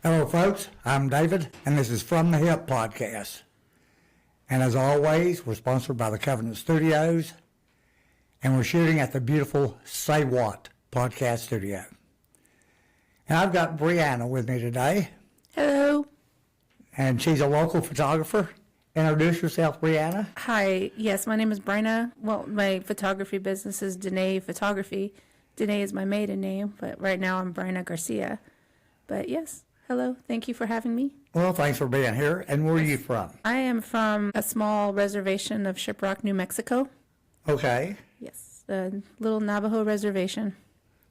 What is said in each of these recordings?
Hello, folks. I'm David, and this is From the Hip podcast. And as always, we're sponsored by the Covenant Studios, and we're shooting at the beautiful Say What podcast studio. And I've got Brianna with me today. Hello. And she's a local photographer. Introduce yourself, Brianna. Hi. Yes, my name is Brianna. Well, my photography business is Danae Photography. Danae is my maiden name, but right now I'm Brianna Garcia. But yes, hello. Thank you for having me. Well, thanks for being here. And where are you from? I am from a small reservation of Shiprock, New Mexico. Okay. Yes, the little Navajo Reservation.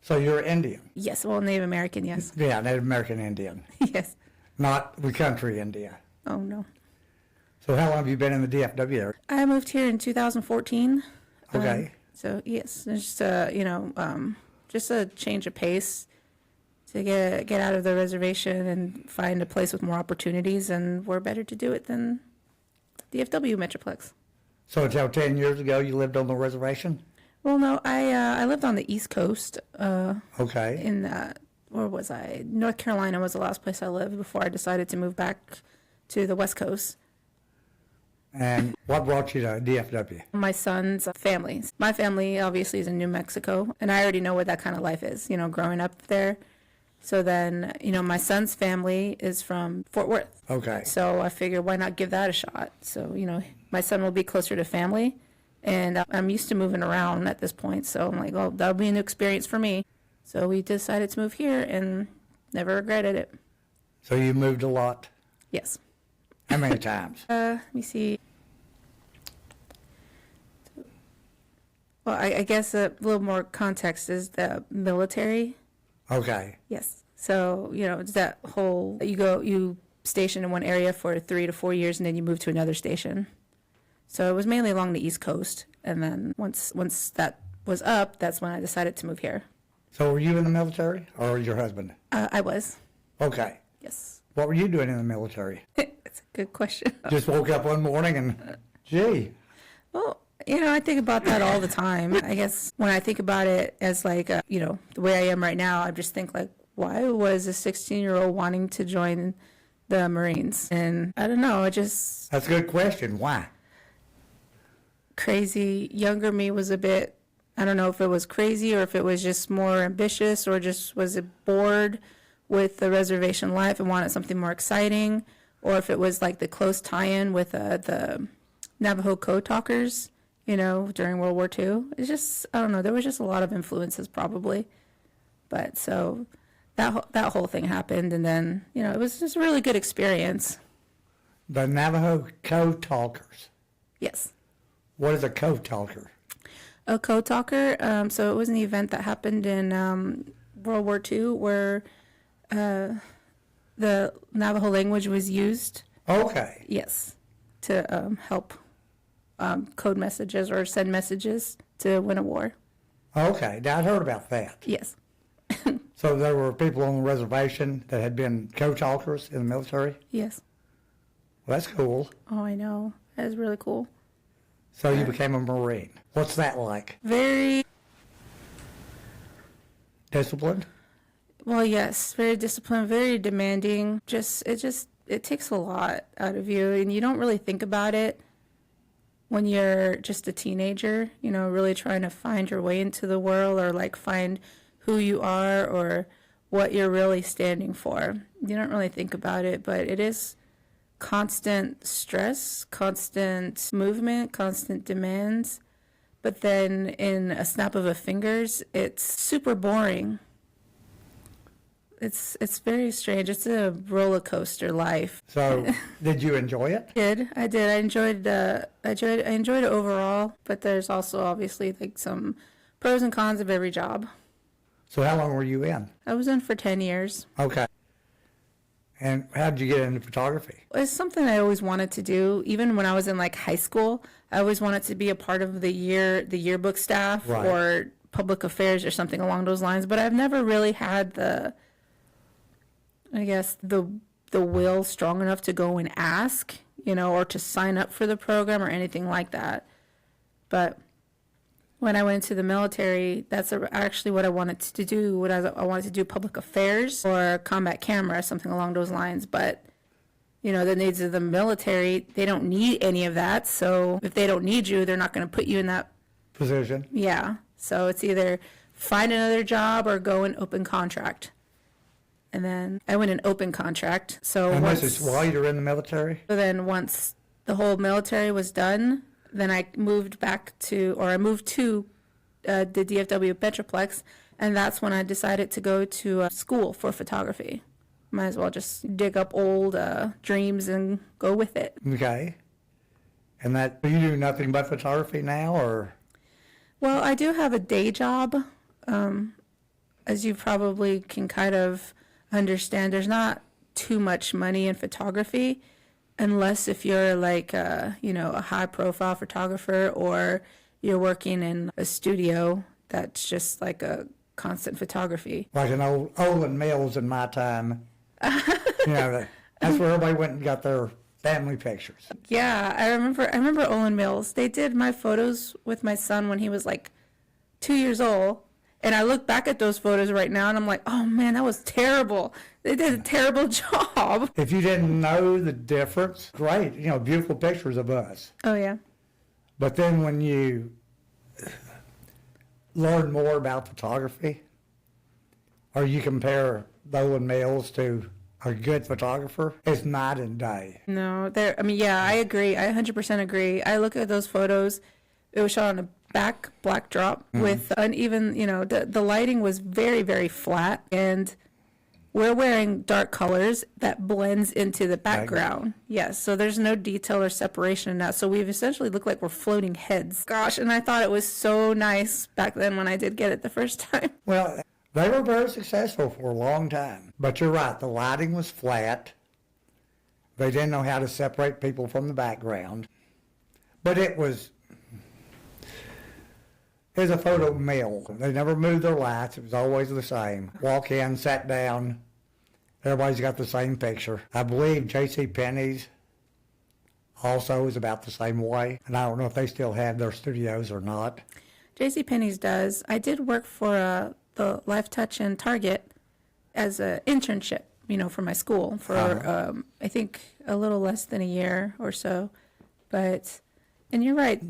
So you're Indian? Yes, well, Native American, yes. Yeah, Native American Indian. Yes. Not the country India. Oh, no. So how long have you been in the DFW area? I moved here in 2014. Okay. So, yes, it's just, just a change of pace to get out of the reservation and find a place with more opportunities, and we're better to do it than DFW Metroplex. So until 10 years ago, you lived on the reservation? Well, no, I lived on the East Coast. Okay. In, where was I? North Carolina was the last place I lived before I decided to move back to the West Coast. And what brought you to DFW? My son's family. My family obviously is in New Mexico, and I already know what that kind of life is, growing up there. So then, my son's family is from Fort Worth. Okay. So I figured, why not give that a shot? So, my son will be closer to family, and I'm used to moving around at this point. So I'm like, well, that'll be a new experience for me. So we decided to move here and never regretted it. So you moved a lot? Yes. How many times? Let me see. Well, I guess a little more context is the military. Okay. Yes. So, it's that whole, you station in one area for 3 to 4 years, and then you move to another station. So it was mainly along the East Coast. And then once that was up, that's when I decided to move here. So were you in the military or your husband? I was. Okay. Yes. What were you doing in the military? It's a good question. Just woke up one morning and, gee. Well, I think about that all the time. I guess when I think about it as like, the way I am right now, I just think like, why was a 16-year-old wanting to join the Marines? And I don't know, That's a good question. Why? Crazy. Younger me was a bit, I don't know if it was crazy or if it was just more ambitious or just was it bored with the reservation life and wanted something more exciting, or if it was like the close tie-in with the Navajo code talkers, during World War II. It's just, I don't know, there was just a lot of influences probably. But so that whole thing happened, and then, it was just a really good experience. The Navajo code talkers. Yes. What is a code talker? A code talker, so it was an event that happened in World War II where the Navajo language was used. Okay. Yes, to help code messages or send messages to win a war. Okay. Now I heard about that. Yes. So there were people on the reservation that had been code talkers in the military? Yes. Well, that's cool. Oh, I know. That is really cool. So you became a Marine. What's that like? Very, Disciplined? well, yes, very disciplined, very demanding. It takes a lot out of you, and you don't really think about it when you're just a teenager, really trying to find your way into the world or like find who you are or what you're really standing for. You don't really think about it, but it is constant stress, constant movement, constant demands. But then in a snap of a fingers, it's super boring. It's very strange. It's a roller coaster life. So did you enjoy it? I did. I enjoyed it overall, but there's also obviously like some pros and cons of every job. So how long were you in? I was in for 10 years. Okay. And how did you get into photography? It's something I always wanted to do. Even when I was in like high school, I always wanted to be a part of the yearbook staff, right, or public affairs or something along those lines. But I've never really had the will strong enough to go and ask, or to sign up for the program or anything like that. But when I went into the military, that's actually what I wanted to do. I wanted to do public affairs or combat camera, something along those lines. But, you know, the needs of the military, they don't need any of that. So if they don't need you, they're not going to put you in that position. Yeah. So it's either find another job or go in open contract. And then I went in open contract. So and this is while you're in the military? So then once the whole military was done, then I moved to the DFW Metroplex, and that's when I decided to go to school for photography. Might as well just dig up old dreams and go with it. Okay. And that, you do nothing but photography now, or? Well, I do have a day job. As you probably can kind of understand, there's not too much money in photography unless if you're like, a high-profile photographer or you're working in a studio that's just like a constant photography. Like an old Olin Mills in my time. That's where everybody went and got their family pictures. Yeah, I remember Olin Mills. They did my photos with my son when he was like 2 years old. And I look back at those photos right now and I'm like, oh man, that was terrible. They did a terrible job. If you didn't know the difference, great, beautiful pictures of us. Oh yeah. But then when you learn more about photography, or you compare Olin Mills to a good photographer, it's night and day. No, I agree. I 100% agree. I look at those photos. It was shot on a black drop with uneven, the lighting was very, very flat, and we're wearing dark colors that blends into the background. Yes, so there's no detail or separation in that. So we've essentially looked like we're floating heads. Gosh, and I thought it was so nice back then when I did get it the first time. Well, they were very successful for a long time. But you're right, the lighting was flat. They didn't know how to separate people from the background. But it was a photo mill. They never moved their lights. It was always the same. Walk in, sat down. Everybody's got the same picture. I believe J.C. Penney's also is about the same way. And I don't know if they still have their studios or not. J.C. Penney's does. I did work for the Life Touch and Target as an internship, for my school for, I think, a little less than a year or so. And you're right,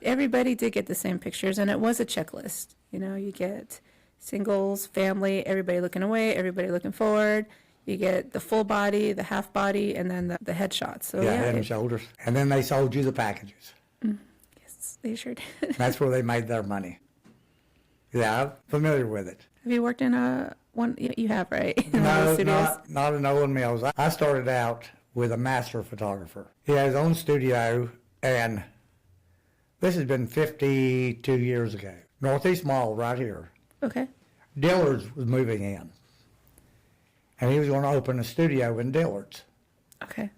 everybody did get the same pictures, and it was a checklist. You get singles, family, everybody looking away, everybody looking forward. You get the full body, the half body, and then the headshots. So, head and shoulders. And then they sold you the packages. Yes, they sure did. That's where they made their money. Yeah, I'm familiar with it. Have you worked in one? You have, right? No, not in Olin Mills. I started out with a master photographer. He had his own studio, and this has been 52 years ago. Northeast Mall, right here. Okay. Dillard's was moving in. And he was going to open a studio in Dillard's. Okay.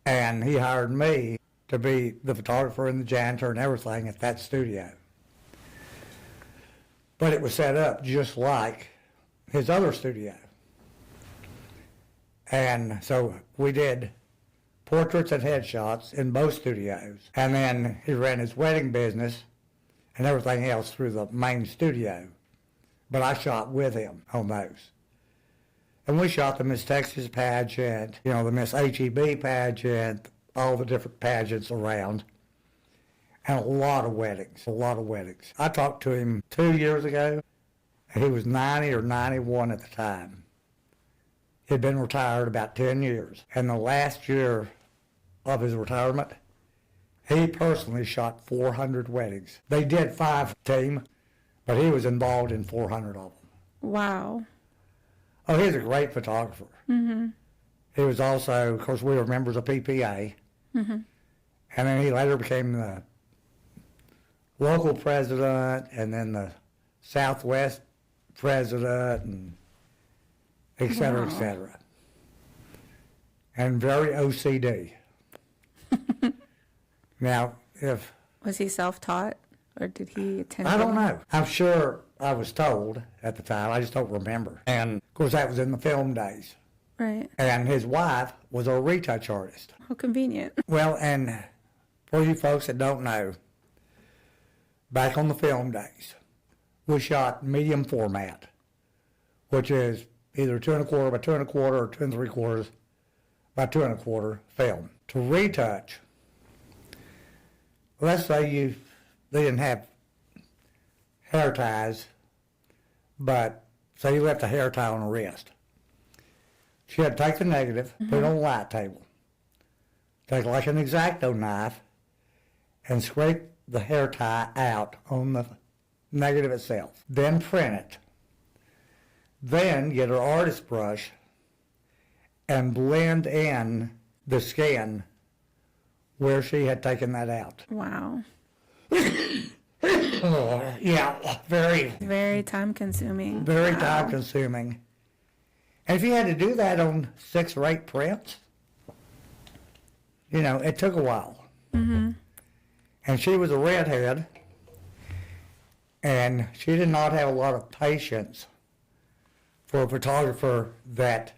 And he hired me to be the photographer and the janitor and everything at that studio. But it was set up just like his other studio. And so we did portraits and headshots in both studios. And then he ran his wedding business and everything else through the main studio. But I shot with him on those. And we shot the Miss Texas pageant, the Miss HEB pageant, all the different pageants around. And a lot of weddings. I talked to him 2 years ago, and he was 90 or 91 at the time. He'd been retired about 10 years. And the last year of his retirement, he personally shot 400 weddings. They did 5 team, but he was involved in 400 of them. Wow. Oh, he's a great photographer. Mm-hmm. He was also, of course, we were members of PPA. Mm-hmm. And then he later became the local president and then the Southwest president and et cetera, et cetera. And very OCD. Now, Was he self-taught, or did he attend? I don't know. I'm sure I was told at the time. I just don't remember. And, of course, that was in the film days. Right. And his wife was a retouch artist. How convenient. Well, and for you folks that don't know, back on the film days, we shot medium format, which is either 2 1/4 by 2 1/4 or 2 3/4 by 2 1/4 film. To retouch, let's say they didn't have hair ties, but say you left a hair tie on the wrist. She had to take the negative, put it on a light table, take like an X-Acto knife, and scrape the hair tie out on the negative itself. Then print it. Then get her artist brush and blend in the skin where she had taken that out. Wow. Yeah, Very time consuming. very Wow. time consuming. And if you had to do that on 6 or 8 prints, it took a while. Mm-hmm. And she was a redhead, and she did not have a lot of patience for a photographer that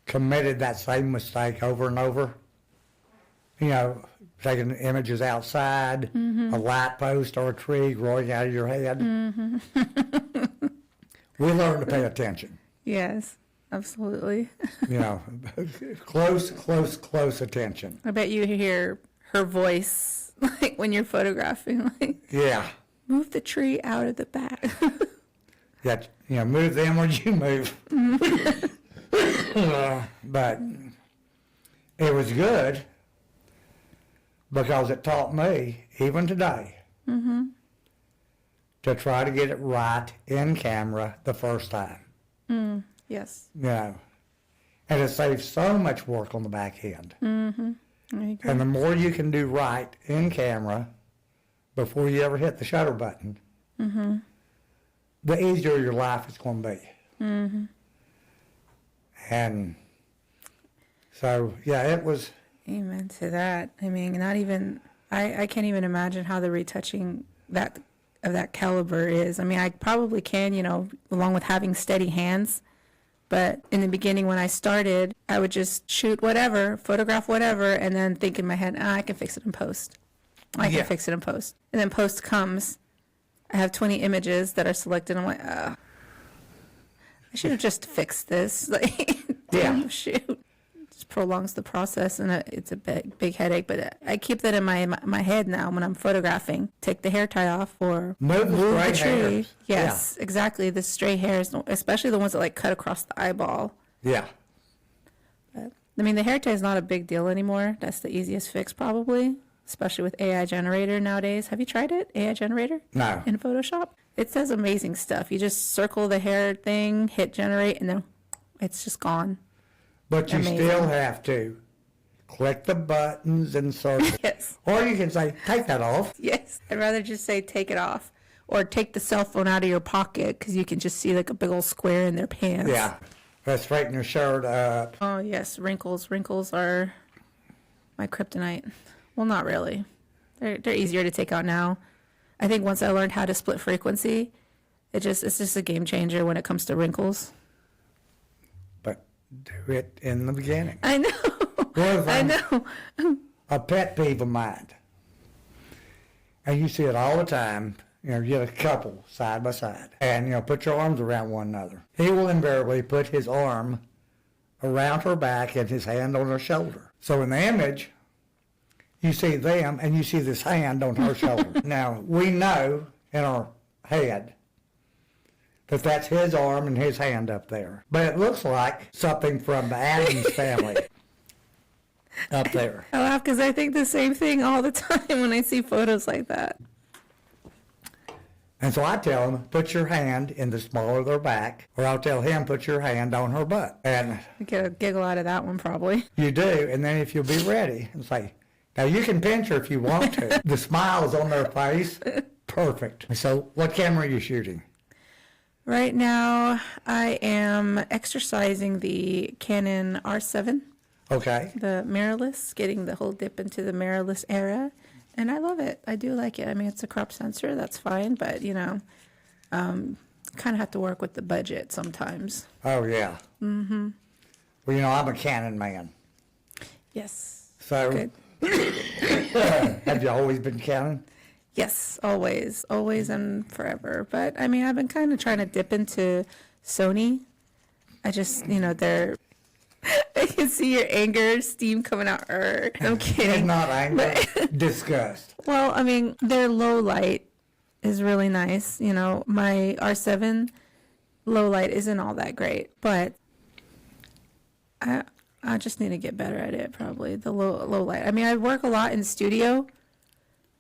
committed that same mistake over and over. Taking images outside, a light post or a tree growing out of your head. Mm-hmm. We learned to pay attention. Yes, absolutely. Close attention. I bet you hear her voice like when you're photographing, like, Yeah. move the tree out of the back. Yeah, move them or you move. But it was good because it taught me, even today, to try to get it right in camera the first time. Yes. And it saves so much work on the back end. Mm-hmm. I agree. And the more you can do right in camera before you ever hit the shutter button, the easier your life is going to be. Mm-hmm. And so, yeah, it was. Amen to that. I mean, not even, I can't even imagine how the retouching of that caliber is. I mean, I probably can, along with having steady hands. But in the beginning when I started, I would just shoot whatever, photograph whatever, and then think in my head, I can fix it in post. I can fix it in post. And then post comes. I have 20 images that are selected. I'm like, I should have just fixed this. Like, damn, shoot. Just prolongs the process, and it's a big headache. But I keep that in my head now when I'm photographing. Take the hair tie off or Move the stray tree. hairs. Yes, exactly. The stray hairs, especially the ones that like cut across the eyeball. Yeah. But, I mean, the hair tie is not a big deal anymore. That's the easiest fix probably, especially with AI generator nowadays. Have you tried it? AI generator? No. In Photoshop? It says amazing stuff. You just circle the hair thing, hit generate, and then it's just gone. But you Amazing. still have to click the buttons and circle. Yes. Or you can say, take that off. Yes. I'd rather just say take it off. Or take the cell phone out of your pocket because you can just see like a big old square in their pants. Yeah. Straighten your shirt up. Oh, yes. Wrinkles. Wrinkles are my kryptonite. Well, not really. They're easier to take out now. I think once I learned how to split frequency, it's just a game changer when it comes to wrinkles. But do it in the beginning. I know. I know. A pet peeve of mine. And you see it all the time. You get a couple side by side. And, put your arms around one another. He will invariably put his arm around her back and his hand on her shoulder. So in the image, you see them and you see this hand on her shoulder. Now, we know in our head that that's his arm and his hand up there. But it looks like something from the Addams family up there. I laugh because I think the same thing all the time when I see photos like that. And so I tell him, put your hand in the small of their back, or I'll tell him, put your hand on her butt. And I get a giggle out of that one probably. you do, and then if you'll be ready, and say, now you can pinch her if you want to. The smile's on their face. Perfect. So what camera are you shooting? Right now, I am exercising the Canon R7, Okay. the mirrorless, getting the whole dip into the mirrorless era. And I love it. I do like it. I mean, it's a crop sensor. That's fine. But, kind of have to work with the budget sometimes. Oh, yeah. Mm-hmm. Well, I'm a Canon man. Yes. So Good. have you always been Canon? Yes, always and forever. But I mean, I've been kind of trying to dip into Sony. I just, they're, I can see your anger, steam coming out. I'm kidding. It's not anger, disgust. Well, I mean, their low light is really nice. My R7 low light isn't all that great, but I just need to get better at it, probably, the low light. I mean, I work a lot in studio,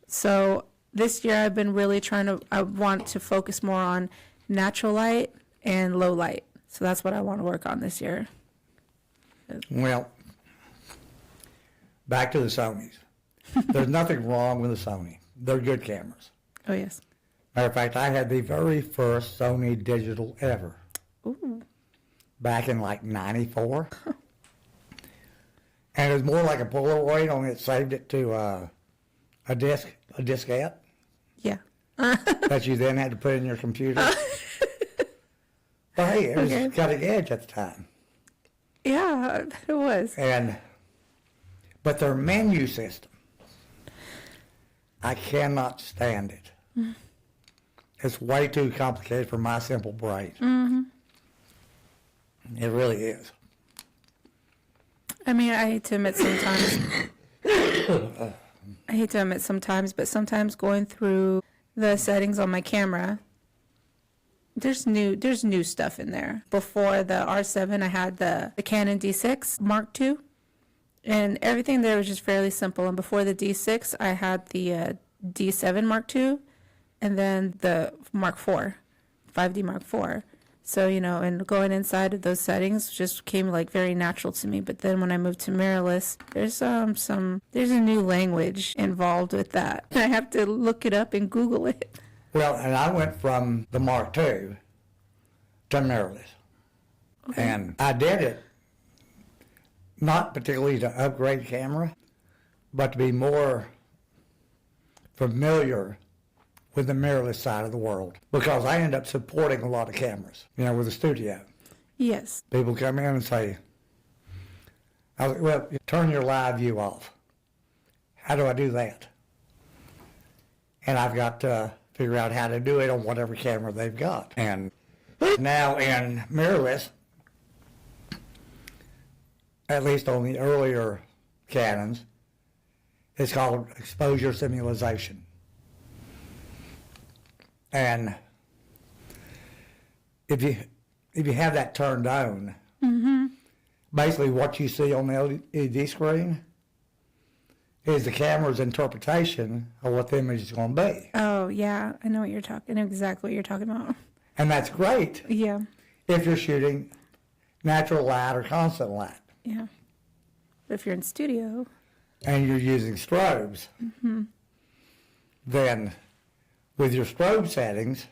so this year I've been really I want to focus more on natural light and low light. So that's what I want to work on this year. Well, back to the Sonys. There's nothing wrong with the Sony. They're good cameras. Oh, yes. Matter of fact, I had the very first Sony digital ever. Ooh. Back in like 94. And it was more like a Polaroid, only it saved it to a diskette Yeah. that you then had to put in your computer. But hey, it was Okay. cutting edge at the time. Yeah, I bet it was. But their menu system, I cannot stand it. It's way too complicated for my simple brain. Mm-hmm. It really is. I mean, I hate to admit sometimes, but sometimes going through the settings on my camera, there's new stuff in there. Before the R7, I had the Canon D6 Mark II, and everything there was just fairly simple. And before the D6, I had the D7 Mark II, and then the Mark IV, 5D Mark IV. So, and going inside of those settings just came like very natural to me. But then when I moved to mirrorless, there's a new language involved with that. I have to look it up and Google it. Well, and I went from the Mark II to mirrorless. Okay. And I did it not particularly to upgrade camera, but to be more familiar with the mirrorless side of the world, because I end up supporting a lot of cameras, with the studio. Yes. People come in and say, well, turn your live view off. How do I do that? And I've got to figure out how to do it on whatever camera they've got. And now in mirrorless, at least on the earlier Canons, it's called exposure simulation. And if you have that turned on, mm-hmm. basically what you see on the LED screen is the camera's interpretation of what the image is going to be. Oh, yeah. I know exactly what you're talking about. And that's great. Yeah. If you're shooting natural light or constant light. Yeah. But if you're in studio. And you're using strobes, mm-hmm. then with your strobe settings,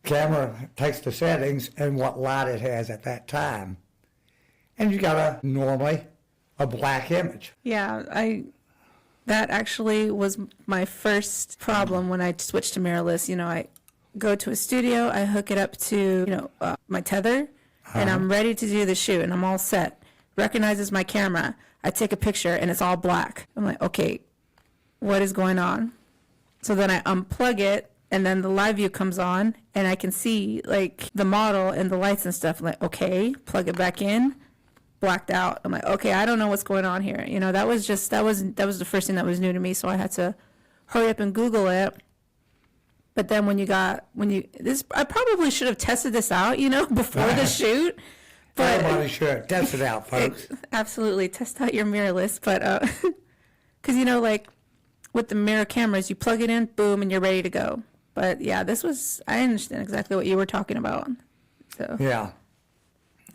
camera takes the settings and what light it has at that time. And you got normally a black image. Yeah, that actually was my first problem when I switched to mirrorless. I go to a studio, I hook it up to, my tether, and I'm ready to do the shoot, and I'm all set. Recognizes my camera. I take a picture, and it's all black. I'm like, okay, what is going on? So then I unplug it, and then the live view comes on, and I can see, like, the model and the lights and stuff. I'm like, okay, plug it back in, blacked out. I'm like, okay, I don't know what's going on here. That was the first thing that was new to me, so I had to hurry up and Google it. But then I probably should have tested this out, before the shoot. But everybody should test it out, folks. Absolutely, test out your mirrorless. But because like with the mirror cameras, you plug it in, boom, and you're ready to go. But yeah, I understand exactly what you were talking about. So yeah,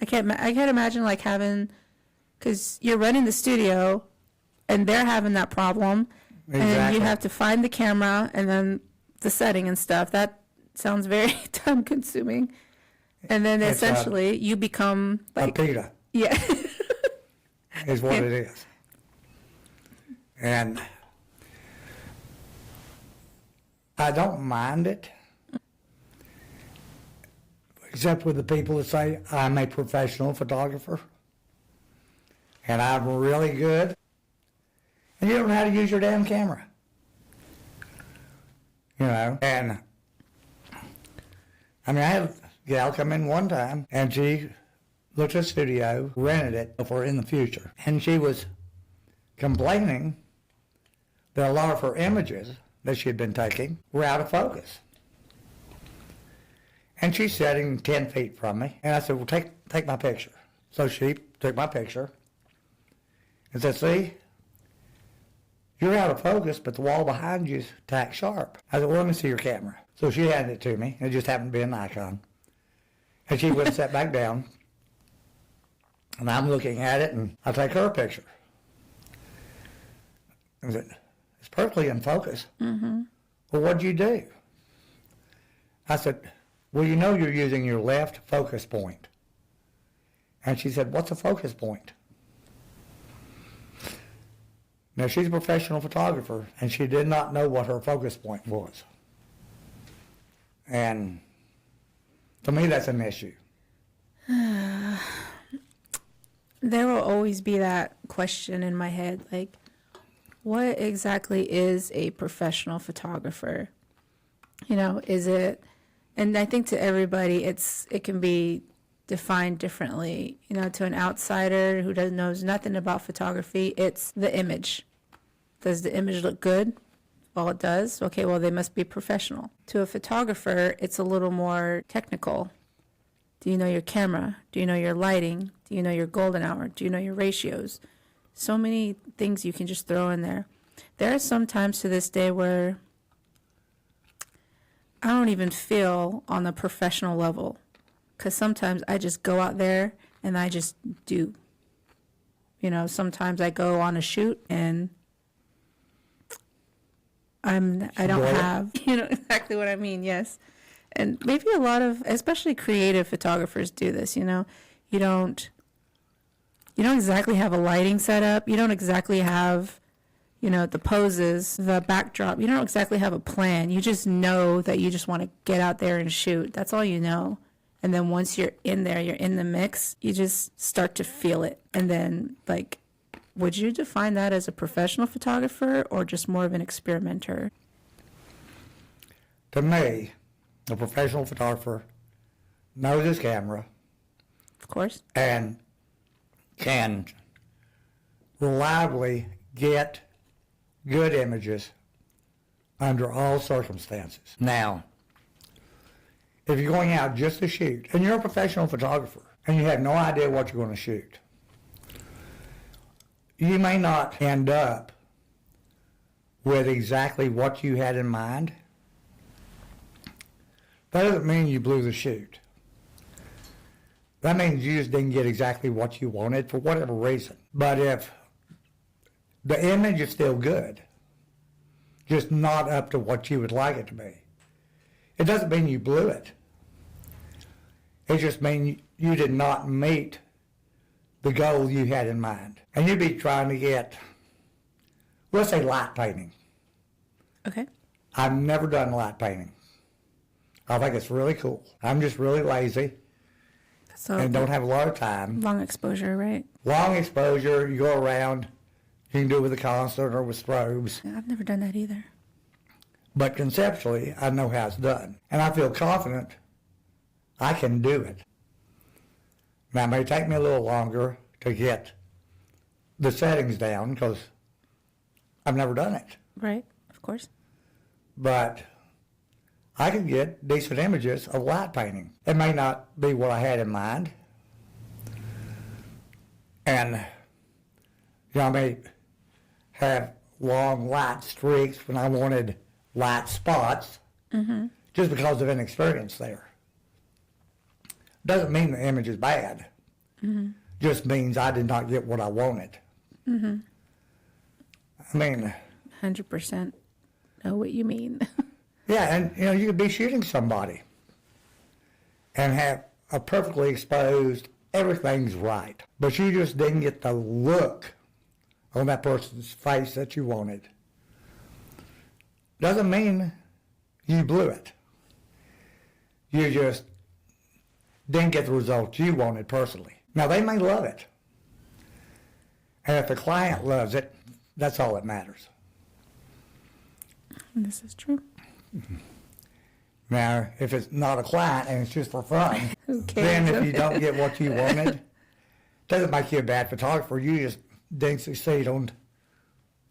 I can't imagine like having, because you're running the studio, and they're having that problem, and you have to find the camera and then the setting and stuff. That sounds very time consuming. And then essentially you become like a PETA. Yeah. is what it is. And I don't mind it, except with the people that say I'm a professional photographer and I'm really good, and you don't know how to use your damn camera. And I had a gal come in one time, and she looked at the studio, rented it for in the future, and she was complaining that a lot of her images that she had been taking were out of focus. And she's sitting 10 feet from me, and I said, well, take my picture. So she took my picture and said, see, you're out of focus, but the wall behind you is tack sharp. I said, well, let me see your camera. So she handed it to me, and it just happened to be an Nikon. And she went and sat back down, and I'm looking at it, and I take her picture. I said, it's perfectly in focus. Mm-hmm. Well, what'd you do? I said, well, you're using your left focus point. And she said, what's a focus point? Now, she's a professional photographer, and she did not know what her focus point was. And to me, that's an issue. There will always be that question in my head, like, what exactly is a professional photographer? Is it, and I think to everybody, it can be defined differently. To an outsider who knows nothing about photography, it's the image. Does the image look good? Well, it does. Okay, well, they must be professional. To a photographer, it's a little more technical. Do you know your camera? Do you know your lighting? Do you know your golden hour? Do you know your ratios? So many things you can just throw in there. There are some times to this day where I don't even feel on the professional level, because sometimes I just go out there and I just do. Sometimes I go on a shoot and I don't have, exactly what I mean, yes. And maybe a lot of, especially creative photographers do this, You don't exactly have a lighting setup. You don't exactly have, the poses, the backdrop. You don't exactly have a plan. You just know that you just want to get out there and shoot. That's all you know. And then once you're in there, you're in the mix, you just start to feel it. And then, would you define that as a professional photographer or just more of an experimenter? To me, a professional photographer knows his camera. Of course. And can reliably get good images under all circumstances. Now, if you're going out just to shoot, and you're a professional photographer, and you have no idea what you're going to shoot, you may not end up with exactly what you had in mind. That doesn't mean you blew the shoot. That means you just didn't get exactly what you wanted for whatever reason. But if the image is still good, just not up to what you would like it to be, it doesn't mean you blew it. It just means you did not meet the goal you had in mind. And you'd be trying to get, let's say, light painting. Okay. I've never done light painting. I think it's really cool. I'm just really lazy. So and don't have a lot of time. Long exposure, right? Long exposure, you go around, you can do it with a constant or with strobes. Yeah, I've never done that either. But conceptually, I know how it's done. And I feel confident I can do it. Now, it may take me a little longer to get the settings down because I've never done it. Right, of course. But I can get decent images of light painting. It may not be what I had in mind. And, I may have long light streaks when I wanted light spots, just because of inexperience there. Doesn't mean the image is bad. Just means I did not get what I wanted. I mean... 100% know what you mean. Yeah, and you could be shooting somebody and have a perfectly exposed, everything's right, but you just didn't get the look on that person's face that you wanted. Doesn't mean you blew it. You just didn't get the result you wanted personally. Now, they may love it. And if the client loves it, that's all that matters. This is true. Now, if it's not a client and it's just for fun, Okay. then if you don't get what you wanted, doesn't make you a bad photographer. You just didn't succeed on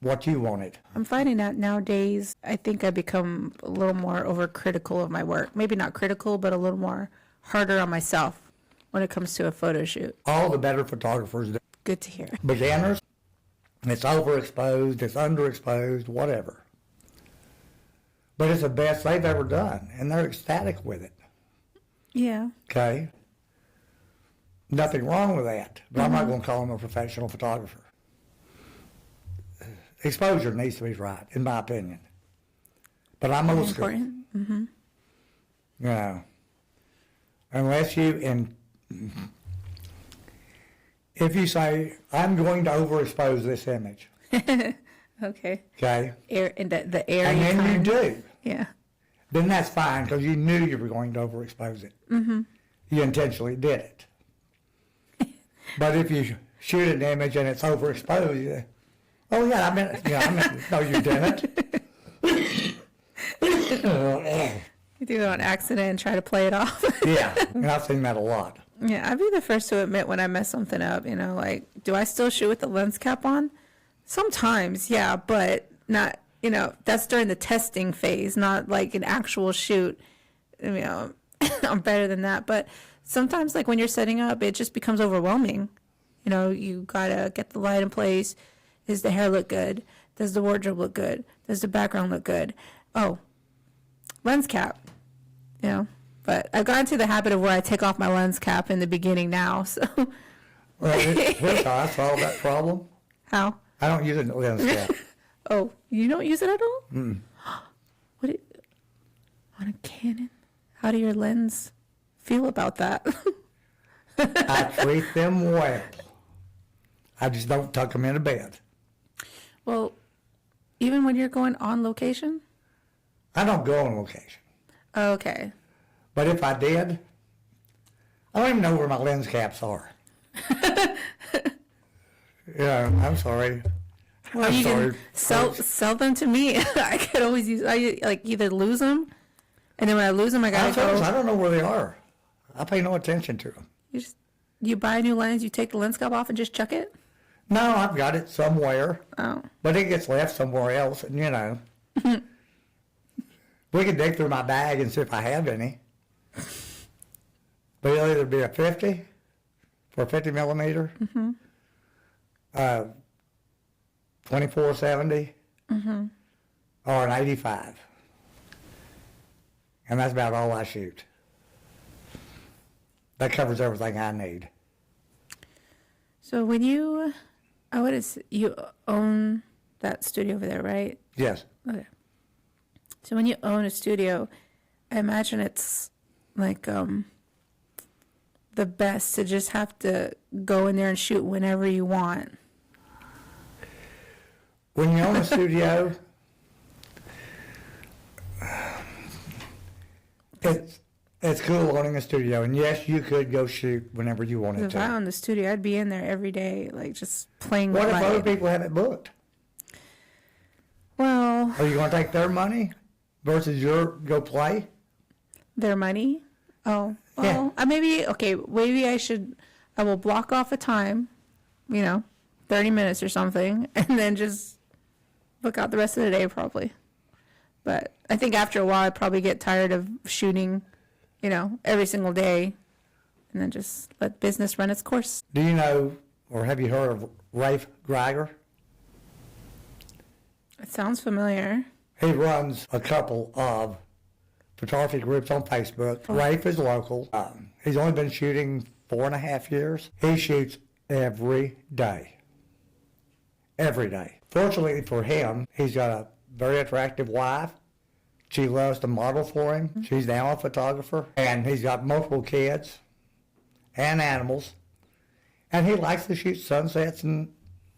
what you wanted. I'm finding out nowadays, I think I become a little more overcritical of my work. Maybe not critical, but a little more harder on myself when it comes to a photo shoot. All the better photographers do. Good to hear. Beginners, it's overexposed, it's underexposed, whatever. But it's the best they've ever done, and they're ecstatic with it. Yeah. Okay? Nothing wrong with that, but I'm not going to call them a professional photographer. Exposure needs to be right, in my opinion. But I'm old school. Important. Mm-hmm. You know, unless you, if you say, I'm going to overexpose this image, Okay. okay, And the area. and then you do, Yeah. then that's fine because you knew you were going to overexpose it. Mm-hmm. You intentionally did it. But if you shoot an image and it's overexposed, oh yeah, I meant, no, you didn't. You do it on accident and try to play it off. Yeah, and I've seen that a lot. Yeah, I'd be the first to admit when I mess something up, like, do I still shoot with the lens cap on? Sometimes, yeah, but not, that's during the testing phase, not like an actual shoot. I'm better than that. But sometimes, like, when you're setting up, it just becomes overwhelming. You gotta get the light in place. Does the hair look good? Does the wardrobe look good? Does the background look good? Oh, lens cap, But I've gotten to the habit of where I take off my lens cap in the beginning now, so. Well, here's how I solved that problem. How? I don't use a lens cap. Oh, you don't use it at all? On a Canon? How do your lens feel about that? I treat them well. I just don't tuck them in a bed. Well, even when you're going on location? I don't go on location. Okay. But if I did, I don't even know where my lens caps are. Yeah, I'm sorry. Well, I'm you sorry. can sell them to me. I could always either lose them, and then when I lose them, I I'm gotta sorry, go. I don't know where they are. I pay no attention to them. You buy a new lens, you take the lens cap off and just chuck it? No, I've got it somewhere, Oh. but it gets left somewhere else, and we can dig through my bag and see if I have any. But it'll either be a 50 for a 50 millimeter, 24-70, or an 85. And that's about all I shoot. That covers everything I need. So when you own that studio over there, right? Yes. Okay. So when you own a studio, I imagine it's like the best to just have to go in there and shoot whenever you want. When you own a studio, it's cool owning a studio, and yes, you could go shoot whenever you wanted If I to. owned the studio, I'd be in there every day, like just playing What with if light. other people have it booked? Well, Are you going to take their money versus your go play? their money. Oh, well, maybe I will block off a time, 30 minutes or something, and then just book out the rest of the day probably. But I think after a while, I'd probably get tired of shooting, every single day, and then just let business run its course. Do you know, or have you heard of Rafe Greiger? It sounds familiar. He runs a couple of photography groups on Facebook. Rafe is local. He's only been shooting 4.5 years. He shoots every day. Every day. Fortunately for him, he's got a very attractive wife. She loves to model for him. She's now a photographer. And he's got multiple kids and animals. And he likes to shoot sunsets and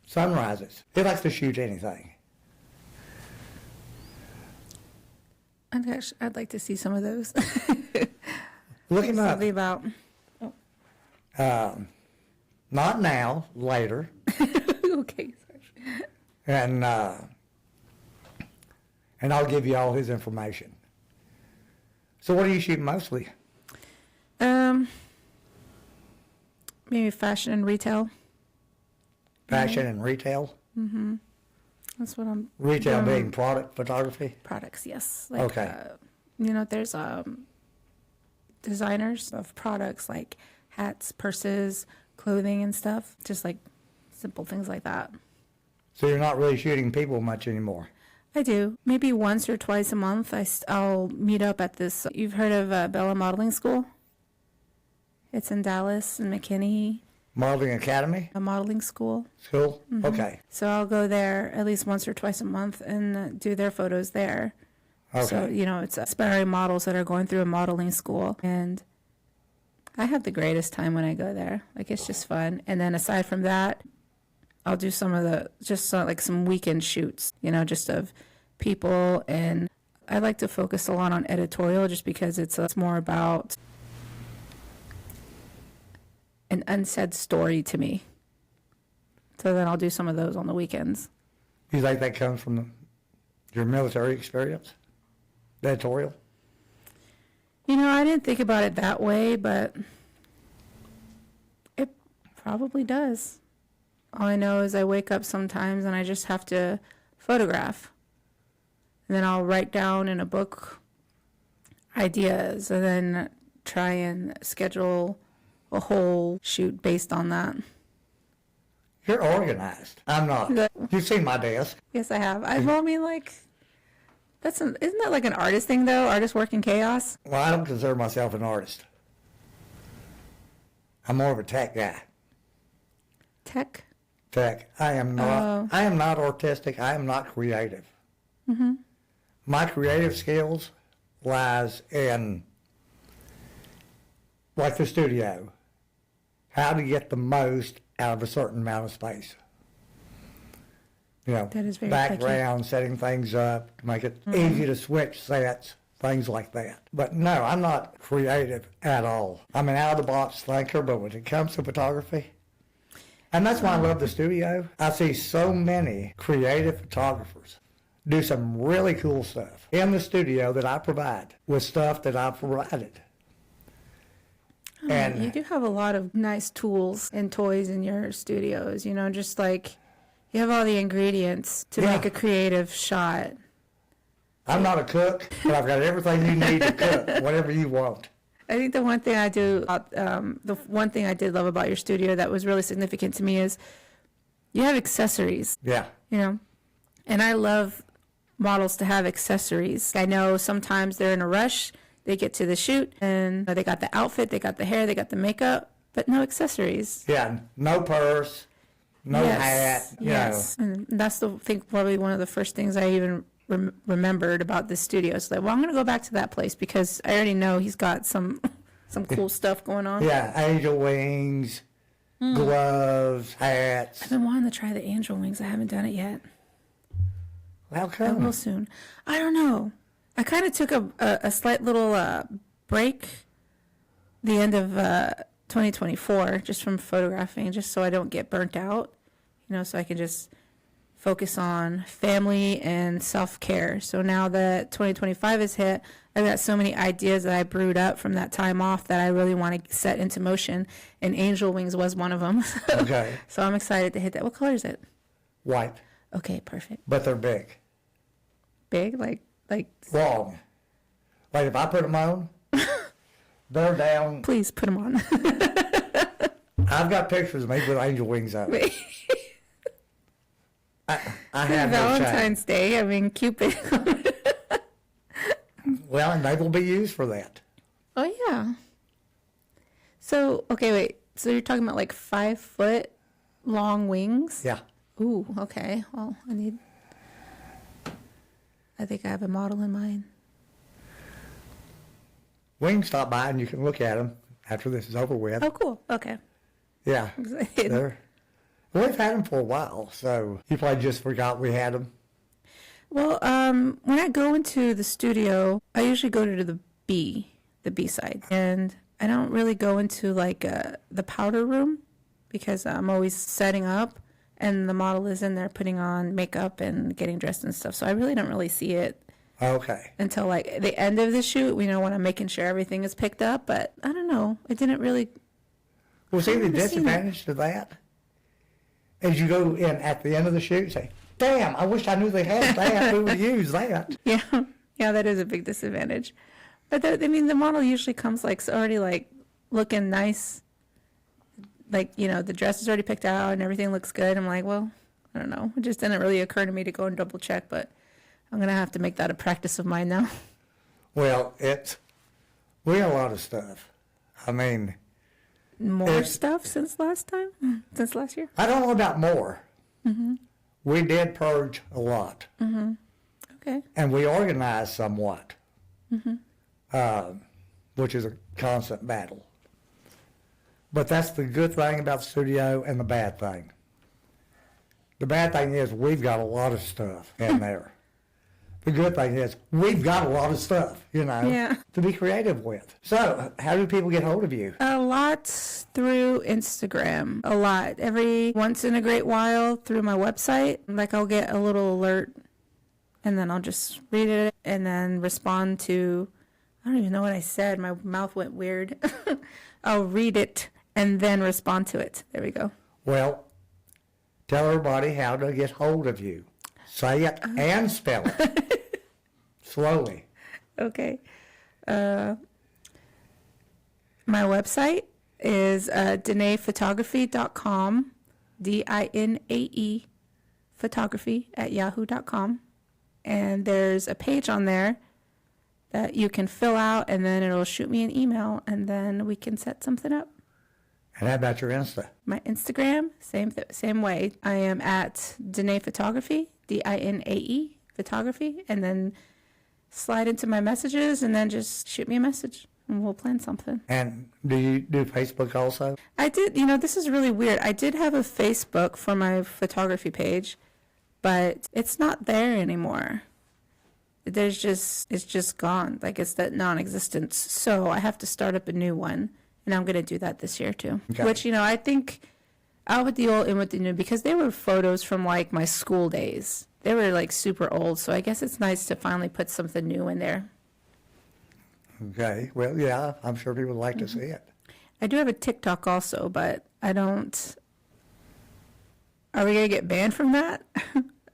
sunrises. He likes to shoot anything. I'd like to see some of those. Look him up. Something about. Not now, later. Okay, sorry. And I'll give you all his information. So what do you shoot mostly? Maybe fashion and retail. Fashion and retail? That's what I'm Retail doing. being product photography? Products, yes. Like, Okay. There's designers of products like hats, purses, clothing and stuff. Just like simple things like that. So you're not really shooting people much anymore? I do. Maybe once or twice a month, I'll meet up at this. You've heard of Bella Modeling School? It's in Dallas and McKinney, Modeling Academy? a modeling school. School? Okay. So I'll go there at least once or twice a month and do their photos there. Okay. So, it's aspiring models that are going through a modeling school. And I have the greatest time when I go there. Like, it's just fun. And then aside from that, I'll do some of some weekend shoots, just of people. And I like to focus a lot on editorial just because it's more about an unsaid story to me. So then I'll do some of those on the weekends. You think that comes from your military experience? The editorial? I didn't think about it that way, but it probably does. All I know is I wake up sometimes and I just have to photograph. And then I'll write down in a book ideas and then try and schedule a whole shoot based on that. You're organized. I'm not. You've seen my desk. Yes, I have. Isn't that like an artist thing though? Artists work in chaos? Well, I don't consider myself an artist. I'm more of a tech guy. Tech? Tech. I am not. I am not artistic. I am not creative. My creative skills lies in, like the studio, how to get the most out of a certain amount of space. That is very background, setting things up to make it easy to switch sets, things like that. But no, I'm not creative at all. I'm an out-of-the-box thinker, but when it comes to photography, and that's why I love the studio, I see so many creative photographers do some really cool stuff in the studio that I provide with stuff that I've provided. And you do have a lot of nice tools and toys in your studios, just like you have all the ingredients to Yeah. make a creative shot. I'm not a cook, but I've got everything you need to cook, whatever you want. I think the one thing I do, the one thing I did love about your studio that was really significant to me is you have accessories, Yeah. and I love models to have accessories. I know sometimes they're in a rush, they get to the shoot, and they got the outfit, they got the hair, they got the makeup, but no accessories. Yeah, no purse, no hat, Yes, and that's probably one of the first things I even remembered about this studio. So I'm going to go back to that place because I already know he's got some cool stuff going on. Yeah, angel wings, gloves, hats. I've been wanting to try the angel wings. I haven't done it yet. How I come? will soon. I don't know. I kind of took a slight little break the end of 2024 just from photographing, just so I don't get burnt out, so I can just focus on family and self-care. So now that 2025 has hit, I've got so many ideas that I brewed up from that time off that I really want to set into motion, and angel wings was one of them. Okay. So I'm excited to hit that. What color is it? White, Okay, perfect. but they're big. Big, like Long. Like if I put them on, they're down. please put them on. I've got pictures of me with angel wings on. I have no shame. Valentine's Day. I mean, Cupid. Well, and they will be used for that. Oh yeah. So okay, wait. So you're talking about like 5 foot long wings? Yeah. Ooh, okay. Well, I think I have a model in mind. We can stop by and you can look at them after this is over with. Oh, cool. Okay. Yeah. Excited. We've had them for a while, so you probably just forgot we had them. Well, when I go into the studio, I usually go to the B side, and I don't really go into like the powder room because I'm always setting up, and the model is in there putting on makeup and getting dressed and stuff. So I really don't really see it. Okay. until like the end of the shoot, when I'm making sure everything is picked up. But I don't know. It didn't really. Well, see, the never seen it. disadvantage to that is you go in at the end of the shoot and say, damn, I wish I knew they had that. We would use that. Yeah, yeah, that is a big disadvantage. But the model usually comes like already like looking nice. Like, the dress is already picked out and everything looks good. I'm like, well, I don't know. It just didn't really occur to me to go and double check, but I'm going to have to make that a practice of mine now. Well, we got a lot of stuff. I mean, More stuff since last time? Since last year? I don't know about more. Mm-hmm. We did purge a lot. Mm-hmm. Okay. And we organized somewhat, which is a constant battle. But that's the good thing about the studio and the bad thing. The bad thing is we've got a lot of stuff in there. The good thing is we've got a lot of stuff, Yeah. to be creative with. So how do people get hold of you? A lot through Instagram. A lot. Every once in a great while through my website. Like I'll get a little alert and then I'll just read it and then respond to, I don't even know what I said. My mouth went weird. I'll read it and then respond to it. There we go. Well, tell everybody how to get hold of you. Say it and spell it. Slowly. Okay. My website is dinaephotography.com, DINAE photography at yahoo.com. And there's a page on there that you can fill out, and then it'll shoot me an email, and then we can set something up. And how about your Insta? My Instagram, same way. I am at Dinae Photography, DINAE Photography, and then slide into my messages, and then just shoot me a message, and we'll plan something. And do you do Facebook also? I did, this is really weird. I did have a Facebook for my photography page, but it's not there anymore. It's just gone. Like it's that non-existent. So I have to start up a new one. And I'm going to do that this year too. Okay. Which, I think out with the old, in with the new, because they were photos from like my school days. They were like super old. So I guess it's nice to finally put something new in there. Okay. Well, yeah, I'm sure people would like to see it. I do have a TikTok also, but I don't. Are we going to get banned from that?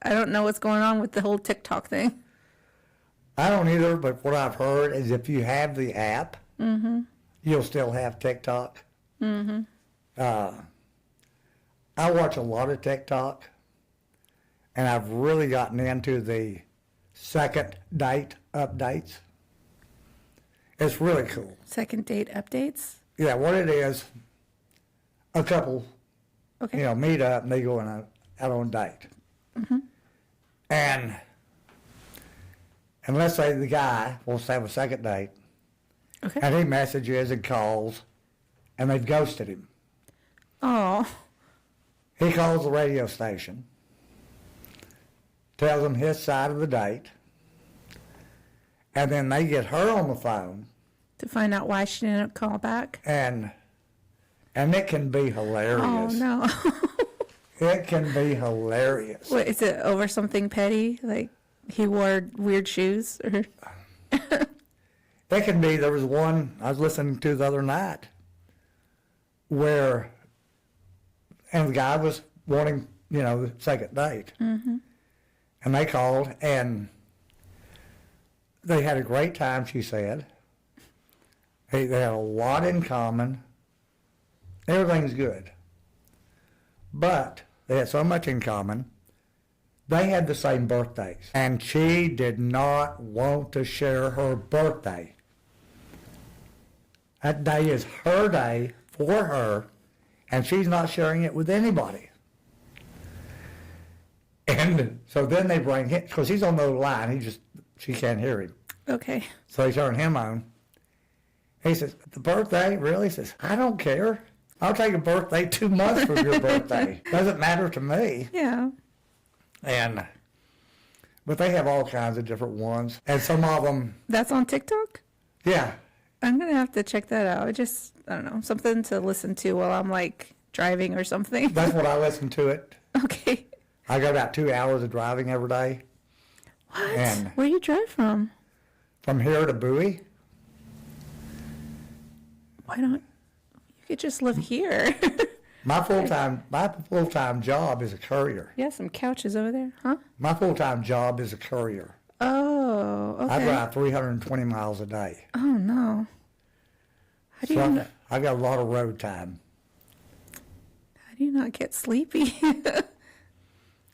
I don't know what's going on with the whole TikTok thing. I don't either, but what I've heard is if you have the app, you'll still have TikTok. I watch a lot of TikTok, and I've really gotten into the second date updates. It's really cool. Second date updates? Yeah, what it is, a couple, Okay. meet up and they go out on a date. And let's say the guy wants to have a second date, Okay. and he messages and calls, and they've ghosted him. Oh. He calls the radio station, tells them his side of the date, and then they get her on the phone, To find out why she didn't call back? and it can be hilarious. Oh, no. It can be hilarious. What, is it over something petty? Like he wore weird shoes? Or It can be, there was one I was listening to the other night where, and the guy was wanting, the second date. And they called, and they had a great time, she said. They had a lot in common. Everything's good. But they had so much in common. They had the same birthdays, and she did not want to share her birthday. That day is her day for her, and she's not sharing it with anybody. And so then they bring him, because he's on the line, she can't hear him. okay. So they turn him on. He says, the birthday? Really? He says, I don't care. I'll take a birthday 2 months from your birthday. Doesn't matter to me. Yeah. But they have all kinds of different ones. And some of them, That's on TikTok? yeah. I'm going to have to check that out. I don't know, something to listen to while I'm like driving or something. That's what I listen to it. Okay. I got about 2 hours of driving every day. What? And Where you drive from? from here to Bowie, Why don't you could just live here? my full-time job is a courier. Yeah, some couches over there, huh? My full-time job is a courier. Oh, okay. I drive 320 miles a day. Oh no. How do you not, I got a lot of road time. how do you not get sleepy?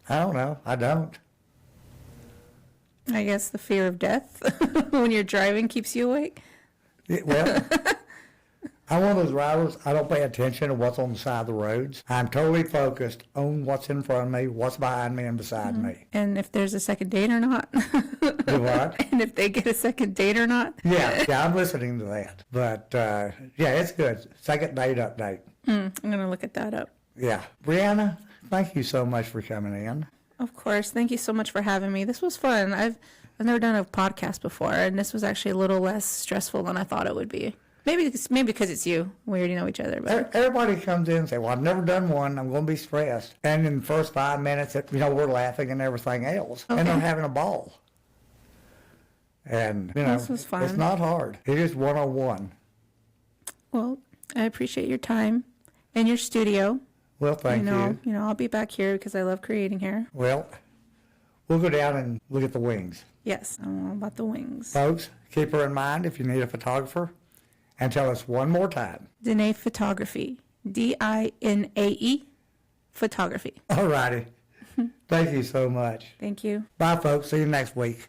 I don't know. I don't. I guess the fear of death when you're driving keeps you awake. Well, I'm one of those drivers, I don't pay attention to what's on the side of the roads. I'm totally focused on what's in front of me, what's behind me, and beside me. And if there's a second date or not. Do what? And if they get a second date or not. Yeah, I'm listening to that. But, yeah, it's good. Second date update. I'm going to look at that up. Yeah. Brianna, thank you so much for coming in. Of course. Thank you so much for having me. This was fun. I've never done a podcast before, and this was actually a little less stressful than I thought it would be. Maybe because it's you. We already know each other. But Everybody comes in and say, well, I've never done one. I'm going to be stressed. And in the first 5 minutes, we're laughing and everything else. Okay. And they're having a ball. And, This was fun. it's not hard. It is 101. well, I appreciate your time and your studio. Well, thank you. You know, I'll be back here because I love creating here. Well, we'll go down and look at the wings. Yes, I know about the wings. Folks, keep her in mind if you need a photographer. And tell us one more time. Dinae Photography. DINAE Photography. All righty. Thank you so much. Thank you. Bye, folks. See you next week.